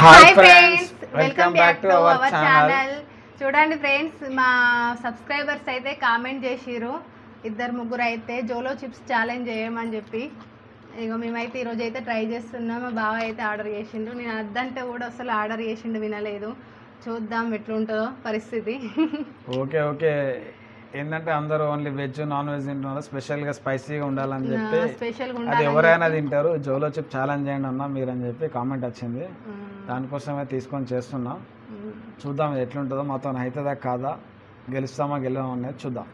Hi friends, welcome back to our channel. చూడండి friends, మా subscribers అయితే కామెంట్ చేసిర్రు, ఇద్దరు ముగ్గురు అయితే జోలో చిప్స్ ఛాలెంజ్ చేయమని చెప్పి. ఇక మేమైతే ఈరోజు అయితే ట్రై చేస్తున్నాం. మా బావ అయితే ఆర్డర్ చేసిండు. నేను అద్దంటే కూడా అసలు ఆర్డర్ చేసిండు, వినలేదు. చూద్దాం ఎట్లుంటుందో పరిస్థితి. ఓకే ఓకే ఏంటంటే అందరూ ఓన్లీ వెజ్ నాన్ వెజ్ తింటున్నారు, స్పెషల్గా స్పైసీగా ఉండాలని చెప్పి. స్పెషల్గా అది ఉండాలి, ఎవరైనా తింటారు. జోలో చిప్ ఛాలెంజ్ చేయండి అన్నా మీరు అని చెప్పి కామెంట్ వచ్చింది. దానికోసమే తీసుకొని చేస్తున్నాం. చూద్దాం ఎట్లుంటుందో, మాతో అవుతుందా కాదా, గెలుస్తామా గెలవమా అనేది చూద్దాం.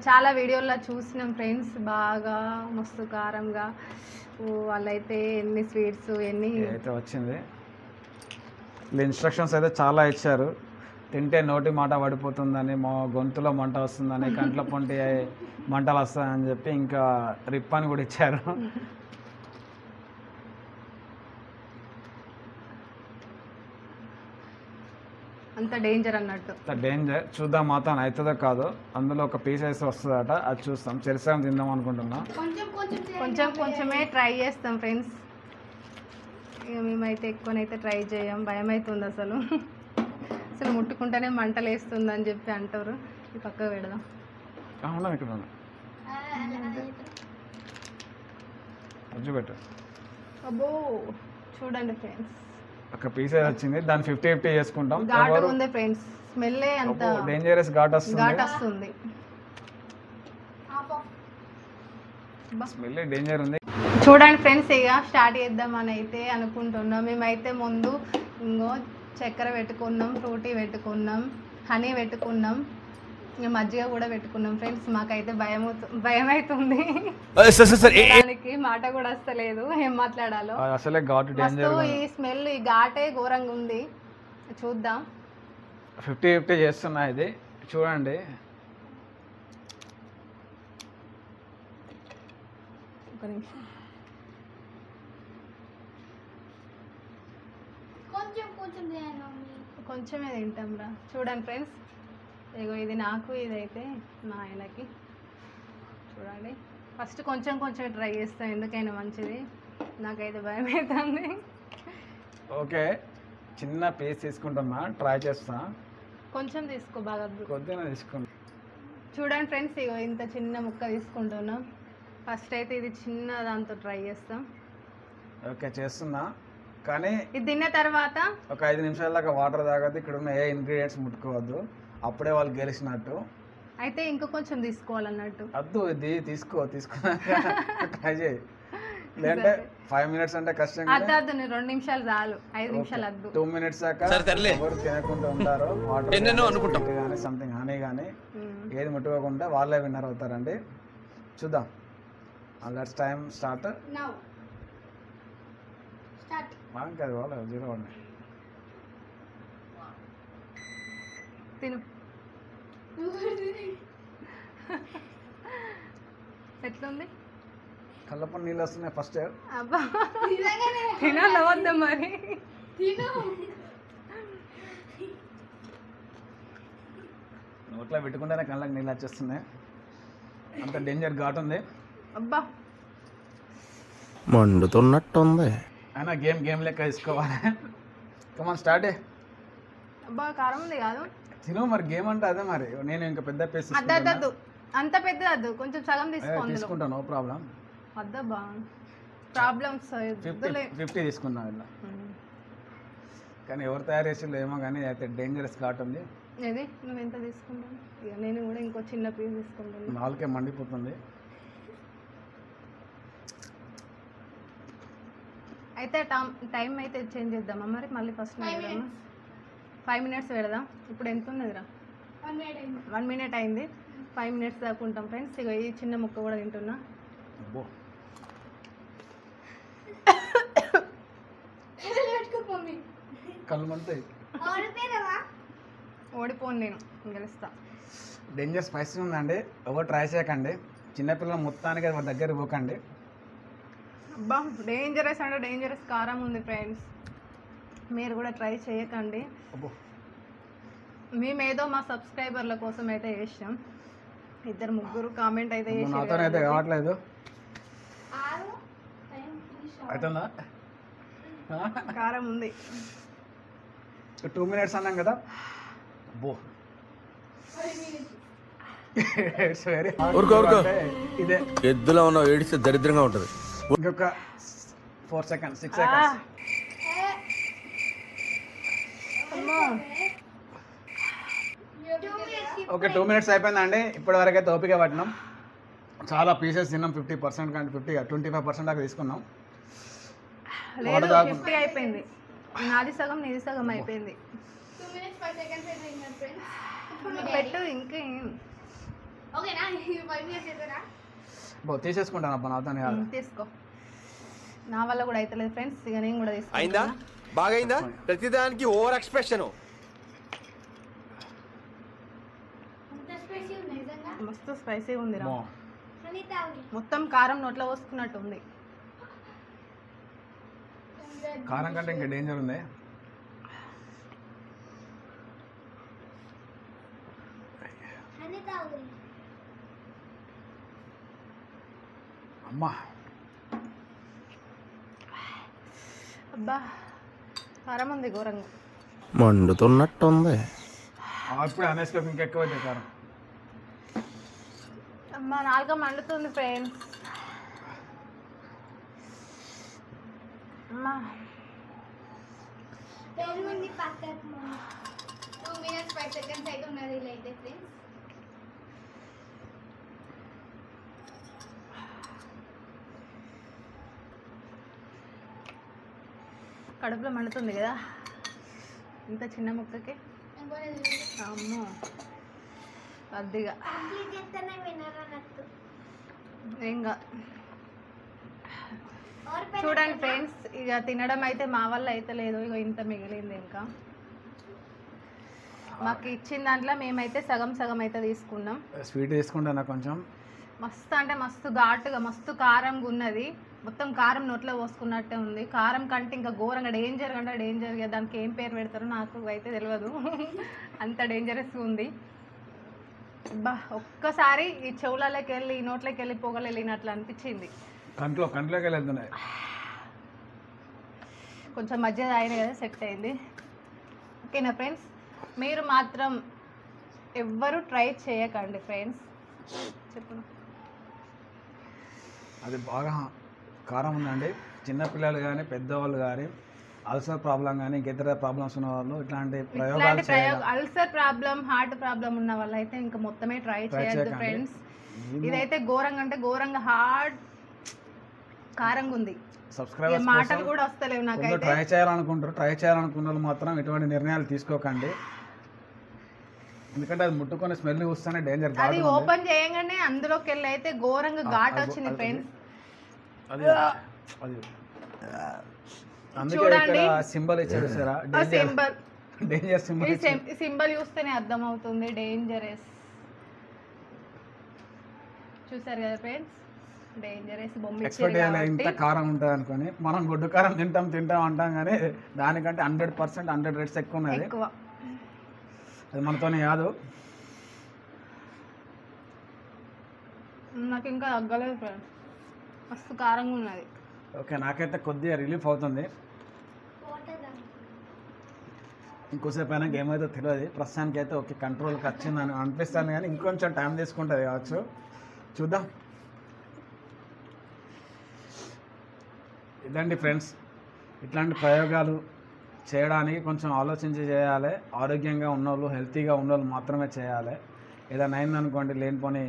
చాలా వీడియోల్లో చూసినాం ఫ్రెండ్స్, బాగా మస్తు కారంగా వాళ్ళైతే ఎన్ని స్వీట్స్ ఎన్ని అయితే వచ్చింది. ఇన్స్ట్రక్షన్స్ అయితే చాలా ఇచ్చారు. తింటే నోటి మాట పడిపోతుందని, మా గొంతులో మంట వస్తుందని, కంట్ల పొంటి మంటలు వస్తాయని చెప్పి ఇంకా రిప్ అని కూడా ఇచ్చారు. అంత డేంజర్ అన్నట్టు. డేంజర్. చూద్దాం మాతో అవుతుందో కాదో. అందులో ఒక పీస్ వేసి వస్తుందట, అది చూస్తాం. చెరిసగం తిందాం అనుకుంటున్నాం. కొంచెం కొంచెమే ట్రై చేస్తాం ఫ్రెండ్స్. ఇక మేమైతే ఎక్కువనైతే ట్రై చేయం, భయం అవుతుంది అసలు. అసలు ముట్టుకుంటేనే మంటలు వేస్తుంది అని చెప్పి అంటారు. ఈ పక్కకు పెడదాం. అవునా, ఇక్కడ పెట్టు. అబ్బో చూడండి ఫ్రెండ్స్, ఒక పీస్ వచ్చింది. దాన్ని 50-50 చేసుకుంటాం. ఘాటు ఉంది ఫ్రెండ్స్, స్మెల్ అంత డేంజరస్ ఘాట్ వస్తుంది. స్మెల్ డేంజర్ ఉంది. చూడండి ఫ్రెండ్స్, ఇక స్టార్ట్ చేద్దామని అయితే అనుకుంటున్నాం. మేమైతే ముందు ఇంకో చక్కెర పెట్టుకున్నాం, ఫ్రూటీ పెట్టుకున్నాం, హనీ పెట్టుకున్నాం, ఇంకా మజ్జిగ కూడా పెట్టుకున్నాం ఫ్రెండ్స్. మాకైతే భయం అవుతుంది, దానికి మాట కూడా వస్తలేదు ఏం మాట్లాడాలో. అసలే ఘాటు డేంజర్. ఈ స్మెల్, ఈ ఘాటే ఘోరంగా ఉంది. చూద్దాం. 50-50 చేస్తున్నా. ఇది చూడండి. ఒక నిమిషం. కొంచెమే తింటాం రా. చూడండి ఫ్రెండ్స్, ఇగో ఇది నాకు, ఇదైతే మా ఆయనకి. చూడండి, ఫస్ట్ కొంచెం కొంచెం ట్రై చేస్తాం, ఎందుకైనా మంచిది. నాకైతే భయం అవుతుంది. ఓకే, చిన్న పీస్ తీసుకుంటున్నా, ట్రై చేస్తా. కొంచెం తీసుకో, బాగా కొద్దిగా తీసుకుంటా. చూడండి ఫ్రెండ్స్, ఇగో ఇంత చిన్న ముక్క తీసుకుంటున్నాం. ఫస్ట్ అయితే ఇది చిన్న దాంతో ట్రై చేస్తాం. ఓకే చేస్తున్నా, కానీ ఇది తిన్న తర్వాత ఒక 5 నిమిషాల దాకా వాటర్ తాగద్దు. ఇక్కడ ఉన్న ఏ ఇంగ్రీడియంట్స్ ముట్టుకోవద్దు, అప్పుడే వాళ్ళు గెలిచినట్టు. అయితే ఇంకా కొంచెం తీసుకోవాలన్నట్టు. వద్దు, ఇది తీసుకున్నాక ట్రై చేయి. లేదంటే 5 మినిట్స్ అంటే కష్టంగా. అద్దు, 2 నిమిషాలు చాలు, 5 నిమిషాలు వద్దు. 2 మినిట్స్ దాకా ఎవరు తినకుండా ఉంటారో వాటర్ కానీ సంథింగ్ హనీ కానీ ఏది ముట్టుకోకుండా వాళ్ళే విన్నర్ అవుతారండి. చూద్దాం. Let's time start. కాదు వాళ్ళు 0 తిను. ఎట్లుంది? కళ్ళపని నీళ్ళు వస్తున్నాయి ఫస్ట్. అబ్బా తినాలి, వద్దా మరి? నోట్లో పెట్టుకుంటేనే కళ్ళకి నీళ్ళు వచ్చేస్తున్నాయి, అంత డేంజర్ ఘాట్ ఉంది. అబ్బా మండుతున్నట్టుంది. అయినా గేమ్ లెక్క తీసుకోవాలి. Come on start. అబ్బా కారం ఉంది కాదు. తిను మరి, గేమ్ అంటే అదే మరి. నేను ఇంకా పెద్ద పీస్ అద్దద్దు, అంత పెద్ద వద్దు, కొంచెం సగం తీసుకుంటా, నో ప్రాబ్లం. వద్దబ్బా, ప్రాబ్లమ్స్. 50 తీసుకున్నాం ఇలా. కానీ ఎవరు తయారు చేసిందో ఏమో, కానీ అయితే డేంజరస్ ఘాట్ ఉంది. ఇది నువ్వు ఎంత తీసుకుంటాను? ఇక నేను కూడా ఇంకో చిన్న పీస్ తీసుకుంటాను. నాలుకే మండిపోతుంది. అయితే టైం అయితే చేంజ్ చేద్దామా మరి? మళ్ళీ ఫస్ట్ 5 మినిట్స్ పెడదాం. ఇప్పుడు ఎంత ఉన్నదిరా? 1 మినిట్ అయింది. 5 మినిట్స్ దాకా ఉంటాం ఫ్రెండ్స్. ఇక ఈ చిన్న ముక్క కూడా తింటున్నా. కళ్ళు మంటాయి. ఓడిపోను, నేను గెలుస్తా. డేంజర్ స్పైసీ ఉందండి, ఎవరు ట్రై చేయకండి. చిన్నపిల్లలు మొత్తానికి అది దగ్గర పోకండి. అబ్బా డేంజరస్ అంటే డేంజరస్ కారం ఉంది ఫ్రెండ్స్, మీరు కూడా ట్రై చేయకండి. మేమేదో మా సబ్స్క్రైబర్ల కోసం అయితే చేసాం. 2-3 కామెంట్ అయితే చేసి కావట్లేదు. అవుతుందా? కారం ఉంది. 2 minutes అన్నాం కదా. అబ్బో ఇట్స్ వెరీ ఇదే ఎద్దులో ఉన్న ఏడిస్తే దరిద్రంగా ఉంటుంది. ఇంకొక 4 seconds 6 seconds. ఓకే 2 minutes అయిపోయిందండి. ఇప్పటి వరకు అయితే ఓపిక పట్టినాం. చాలా పీసెస్ తిన్నాం. 50% కంటే 25% దాకా తీసుకున్నాం. లేదు 50 అయిపోయింది. నాది సగం నీది సగం అయిపోయింది. 2 minutes 5 seconds అయిపోయింది ఫ్రెండ్స్. పెట్టు ఇంకా ఓకేనా 5 minutes అయిపోయినా తీసేసుకుంటాను అబ్బా నాతో కాదు. తీసుకో. నా వల్ల కూడా అయితలేదు ఫ్రెండ్స్. ఇక నేను కూడా అయిందా తీసుకుంటా. బాగైందా ప్రతిదానికి ఓవర్ ఎక్స్ప్రెషన్. అంత స్పైసీ ఉంది నిజంగా. మస్తు స్పైసీ ఉంది రా. హనీ తాగి మొత్తం కారం నోట్లో పోసుకున్నట్టు ఉంది. కారం కంటే ఇంకా డేంజర్ ఉంది. హనీ తాగి అమ్మా అబ్బా కారం ఉంది ఘోరంగా. మండుతున్నట్టుంది. అప్పుడు అనేసుకో ఇంకెక్కువ అయితే కారం. అమ్మా నాలుక మండుతుంది ఫ్రెండ్స్. అమ్మా పెరుగుంది పక్కకు. 2 minutes 5 seconds అయితే ఉన్నది ఇలా అయితే ఫ్రెండ్స్. కడుపులో మండుతుంది కదా ఇంత చిన్న ముక్కకి. అమ్మో అద్దిగా కంప్లీట్ చేస్తేనే వినరా నాకు. ఇంకా చూడండి ఫ్రెండ్స్, ఇక తినడం అయితే మా వల్ల అయితే లేదు. ఇక ఇంత మిగిలింది. ఇంకా మాకు ఇచ్చిన దాంట్లో మేమైతే సగం సగం అయితే తీసుకున్నాం. స్వీట్ తీసుకుంటాను కొంచెం. మస్తు అంటే మస్తు ఘాటుగా మస్తు కారంగా ఉన్నది. మొత్తం కారం నోట్లో పోసుకున్నట్టే ఉంది. కారం కంటే ఇంకా ఘోరంగా డేంజర్ కంటే డేంజర్గా. దానికి ఏం పేరు పెడతారో నాకు అయితే తెలియదు. అంత డేంజరస్గా ఉంది. బా ఒక్కసారి ఈ చెవులలోకి వెళ్ళి ఈ నోట్లోకి వెళ్ళి పొగలు వెళ్ళినట్లు అనిపించింది. కంట్లోకి వెళ్తున్నాయి. కొంచెం మధ్య తాగిన కదా సెట్ అయింది. ఓకేనా ఫ్రెండ్స్, మీరు మాత్రం ఎవ్వరూ ట్రై చేయకండి ఫ్రెండ్స్. చెప్పు. అది బాగా కారం ఉందండి. చిన్నపిల్లలు కానీ పెద్దవాళ్ళు కానీ అల్సర్ ప్రాబ్లం కానీ ఇంకితర ప్రాబ్లమ్స్ ఉన్న వాళ్ళు ఇట్లాంటి ప్రయోగాలు అల్సర్ ప్రాబ్లం హార్ట్ ప్రాబ్లం ఉన్న వాళ్ళు అయితే ఇంకా మొత్తమే ట్రై చేయొద్దు ఫ్రెండ్స్. ఇదైతే ఘోరంగా అంటే ఘోరంగా హార్డ్ కారంగా ఉంది. సబ్స్క్రైబర్స్ మాటలు కూడా వస్తలేవు నాకైతే. ట్రై చేయాలనుకున్న వాళ్ళు మాత్రం ఇటువంటి నిర్ణయాలు తీసుకోకండి. ఎందుకంటే అది ముట్టుకొని స్మెల్ చూస్తేనే డేంజర్. అది ఓపెన్ చేయగానే అందులోకి వెళ్ళి అయితే ఘోరంగా ఘాట్ వచ్చింది ఫ్రెండ్స్. అందుకే ఇక్కడ సింబల్ ఇచ్చారు సార్. Danger symbol. ఈ సింబల్ చూస్తేనే అర్థం అవుతుంది డేంజరస్. చూసారు కదా ఫ్రెండ్స్, డేంజరస్ బొమ్మ ఎక్స్పెక్ట్ చేయాలి ఇంత కారం ఉంటుంది అనుకొని. మనం గుడ్డు కారం తింటాం అంటాం కానీ దానికంటే 100% 100 rates ఎక్కువ ఉన్నది. అది మనతోనే కాదు. నాకు ఇంకా తగ్గలేదు ఫ్రెండ్స్, మస్తు కారంగా ఉన్నది. ఓకే, నాకైతే కొద్దిగా రిలీఫ్ అవుతుంది. ఇంకోసేపు అయినా ఏమైతే తెలియదు. ప్రస్తుతానికి అయితే ఓకే కంట్రోల్కి వచ్చిందని అనిపిస్తాను కానీ ఇంకొంచెం టైం తీసుకుంటుంది కావచ్చు. చూద్దాం. ఇదండి ఫ్రెండ్స్, ఇట్లాంటి ప్రయోగాలు చేయడానికి కొంచెం ఆలోచించి చేయాలి. ఆరోగ్యంగా ఉన్నోళ్ళు హెల్తీగా ఉన్నోళ్ళు మాత్రమే చేయాలి. ఏదైనా అయిందనుకోండి లేనిపోని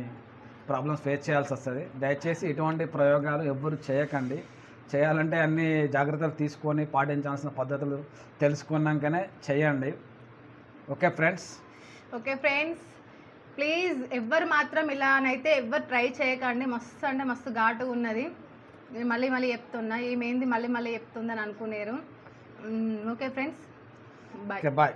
ప్రాబ్లమ్స్ ఫేస్ చేయాల్సి వస్తుంది. దయచేసి ఇటువంటి ప్రయోగాలు ఎవ్వరు చేయకండి. చేయాలంటే అన్ని జాగ్రత్తలు తీసుకొని పాటించాల్సిన పద్ధతులు తెలుసుకున్నాకనే చేయండి. ఓకే ఫ్రెండ్స్ ప్లీజ్ ఎవ్వరు మాత్రం ఇలానైతే ఎవ్వరు ట్రై చేయకండి. మస్తు అంటే మస్తు ఘాటుగా ఉన్నది. నేను మళ్ళీ చెప్తున్నా, ఏమైంది మళ్ళీ చెప్తుందని అనుకునేరు. Okay friends, bye.